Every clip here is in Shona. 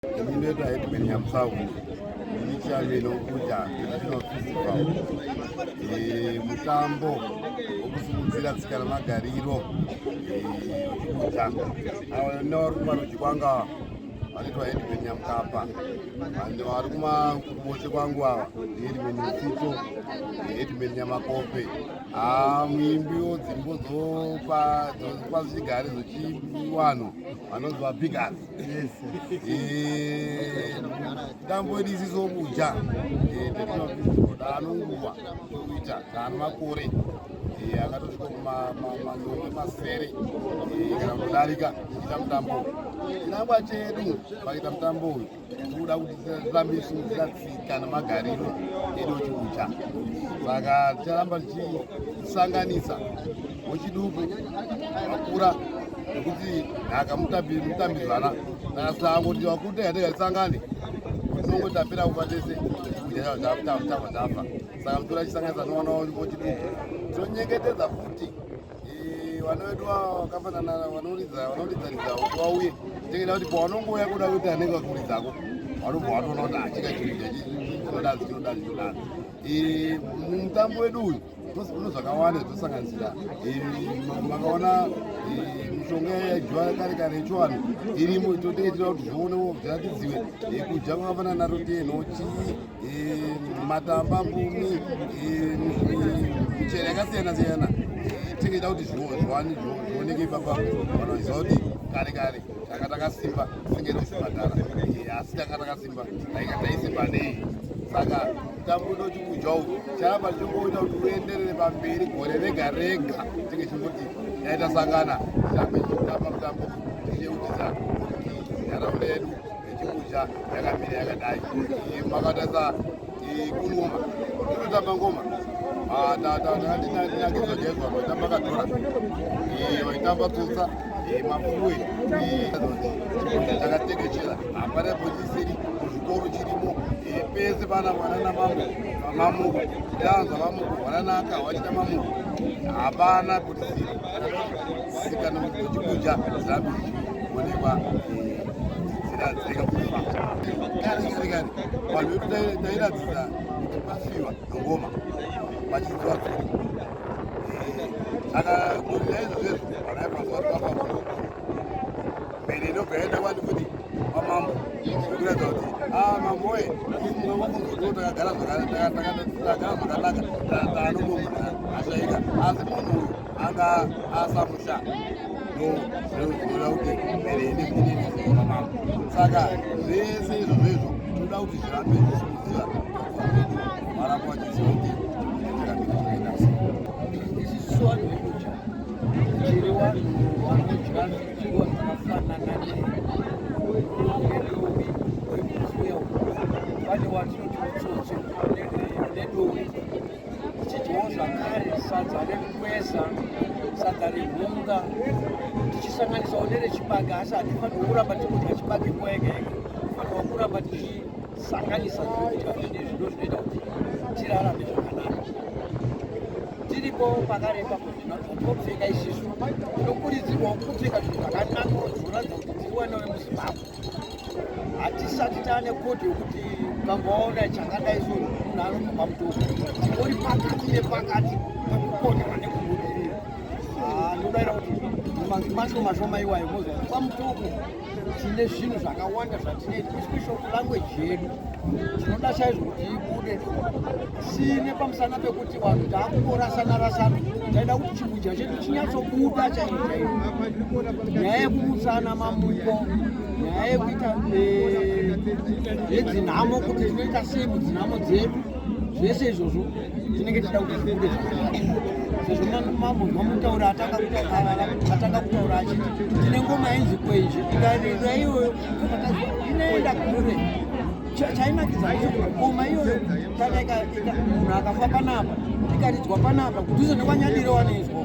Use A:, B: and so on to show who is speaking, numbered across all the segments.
A: Sadunhu Nyamakope Michalo Buja Festival Mutambo osimudzira tsika nemagariro Nyamukapa anaitwa Nyamukapa and vari kumakuruboshwe kwangu ava Sadunhu Rutsito Sadunhu Nyamakope muimbiwo dzimbo dzopa zvichigare zvechivanhu vanonzi vaBiggers. Tambo iri isiso Buja anonguva nekuita makore akatosvika kumanhonge masere kana kudarika kuita mutambo chinangwa chedu pakuita mutambo uyu tinoda kuti tirambe simudzira tsika nemagariro edu vechiBuja. Saka ticharamba tichisanganisa wechiduku vakura nekuti nhaka mutambidzana nakasangoti vakuta yatingatisangane tinongotambira kupa tese vechiBuja zvafa. Saka mutora chisanganisa novana wechiduku tonyengetedza kuti vana vedu vakafanana vanoridzaridza kuti vauye tengeda kuti pavanongouya kuda kuti anenge vakuridzako vanobva vatoona kuti achika chinodazi. Mutambo wedu uyu uno zvakawanda zvinosanganisira makaona mishonga yaidyiwa kare kare yechivanhu irimo toteedzera kuti zvionewo zviratidziwe kudya kwakafanana narote nhochi matamba mbumi michero yakasiyana siyana tengeda kuti zvioneke ipapa vanoziva kuti kare kare tanga takasimba tisingede kuzvibhadhara asi tanga takasimba taisimba nei. Saka mutambo wedu wechiBuja uyu charamba tichingoita kuti uenderere pamberi gore rega rega tinge chingoti dai tasangana tirambe tichitamba mutambo tichiudza kuti nharaunda yedu yechiBuja yakamira yakadai. Makatarisa kungoma tinotamba ngoma tinakizogezwa vaitamba kadhora vaitamba tsotsa mafuwe chiBuja chakatekechera hapana pochisiri kuzvikoro chirimo pese pana mwana namamuko yanzwa mamuko vananaka wachita mamuko hapana potisiri sikana vechiBuja zirambe zichionekwa dziradzirika kufa kare vanhu vedu tairadzisa kuti pafiwa ngoma vachidziwa saka kuzaizvozvezvo vanaipazuva mbere inobva yaenda kwandi kuti vamambo kuratidza kuti mambo we munhu takagara zvakanaka taanombomuna ashaika asi munhu uyu anga asamusha zvinoda kuti mbere ine vamambo. Saka zvese izvozvezvo tinoda kuti zvirambe zvichimudzira varamba vachiziva kuti zvakamira zvakainasa.
B: Isusu vanhu veBuja tiri vanhu vanodya zvidyiwa zvakafanana nedovi wemufuya pane watinoti mutsotso nedovi tichidyawo zvakare sadza rekwesa sadza remhunga tichisanganisawo nerechibaga asi hatifanirwa kuramba tichidya chibage nguva yega yega tifanirwa kuramba tichisanganisa zvokudya zvinezvino zvinoita kuti tirarame zvakanaka. Tiripo pakareba kutopfeka isisu tinokurudzirwa kupfeka zvinhu zvakanaka zvinoratidza kuti tiri vana vemuZimbabwe. Hatisati taane kodhi yokuti ukamboona chakadai so munhu anobva paMutoko tingori pakati nepakati pekukonewa nekubudirira. Ndinodaira kuti mashoma iwayo mozva kuti paMutoko tine zvinhu zvakawanda zvatinoita especially kulanguage yedu tinoda chaizvo kuti ibude sine pamusana pekuti vanhu taakumborasana taida kuti chiBuja chedu chinyatsobuda chaizvo nyaya yekumutsana mamuko nyaya yekuita yedzinhamo kuti tinoita sei mudzinhamo dzedu zvese izvozvo tinenge tida kuti zvibude zvakanaka. Sezvo mamutaura atanga kutaura achiti tine ngoma yenzi kwenje ikarira iyoyo inoenda kure. Chainakidza ndechekuti ngoma iyoyo kana munhu akafa panapa ikaridzwa panapa kudhuze nekwanyadire wanoizwa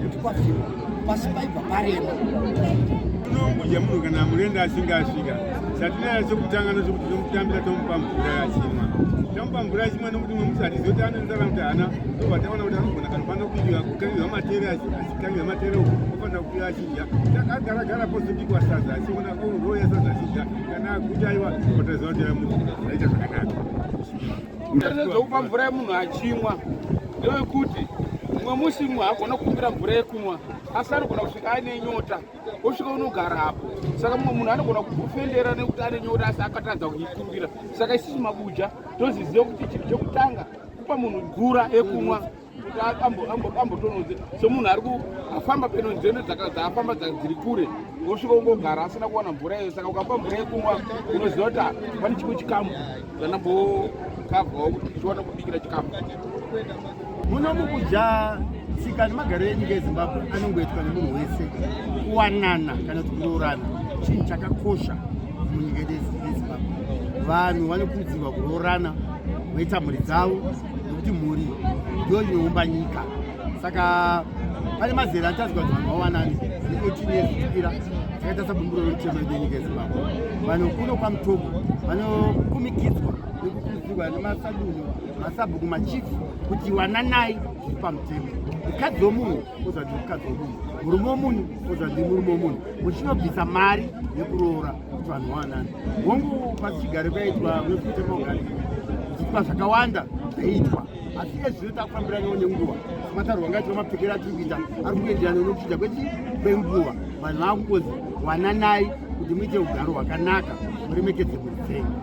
B: kuti kwafiwa pasi paibva parema.
C: UnoMbuja munhu kana murenda asvika Chatinara chokutanga nechekuti tomutambira tomupa mvura yachimwa. Tamupa mvura yachimwa nokuti mwemusati zoti anoenzara kuti hana tobva taona kuti anogona kanofana kukarirwa matere achikarirwa matere ofanira kupiwa achidya. Takagara pozobikwa sadza achiona roya sadza achidya kana aguta aiwa otaziva kuti munhu aita zvakanaka.
D: Zvokupa mvura yemunhu achimwa ndeyekuti mumwe musi mumwe hagona kukumbira mvura yekumwa asi anogona kusvika aine nyota osvika unogarapo. Saka mumwe munhu anogona kufendera nekuti ane nyota asi akatadza kuikumbira. Saka isusu maBuja toziziva kuti chinhu chekutanga kupa munhu mvura yekumwa kuti ambotonodze. So munhu ari kufamba peno nzendo dzaafamba dziri kure osvika ungogara asina kuwana mvura iyo. Saka ukapa mvura yekumwa unoziva kuti pane chimwe chikamu zvanambokavhawo kuti chiwana kubikira chikamu.
E: Muno MaBuja tsika nemagariro enyika yeZimbabwe anongoitwa nemunhu wese kuwanana kana kuti kuroorana chinhu chakakosha munyika yedu yeZimbabwe. Vanhu vanokurudzirwa kuroorana vaita mhuri dzavo nekuti mhuri ndiyo inoumba nyika. Saka pane mazera anotadzwa kuti vanhu vawanane ne18 years kukwira zvakaita sabumbiro rechema yedu yenyika yeZimbabwe. Vanhu kuno kwaMutoko vanokumikidzwa nekukurudzirwa nemaSadunhu maSabhuku machifu kuti wananai zviri pamutemo. Mukadzi womunhu oza ndi mukadzi womunhu, murume womunhu oza ndi murume womunhu, muchinobvisa mari yekuroora kuti vanhu vawanane. Hongu pasichigare kwaitwa nekuita magariro zvichitwa zvakawanda zvaitwa asi iye zvino takufambiranawo nenguva. Matarwa ngaitwa mapfekero atiri kuita ari kuenderana nokuchinja kwenguva. Vanhu vakungozi wananai kuti muite ugaro hwakanaka muremekedze mhuri dzenyu.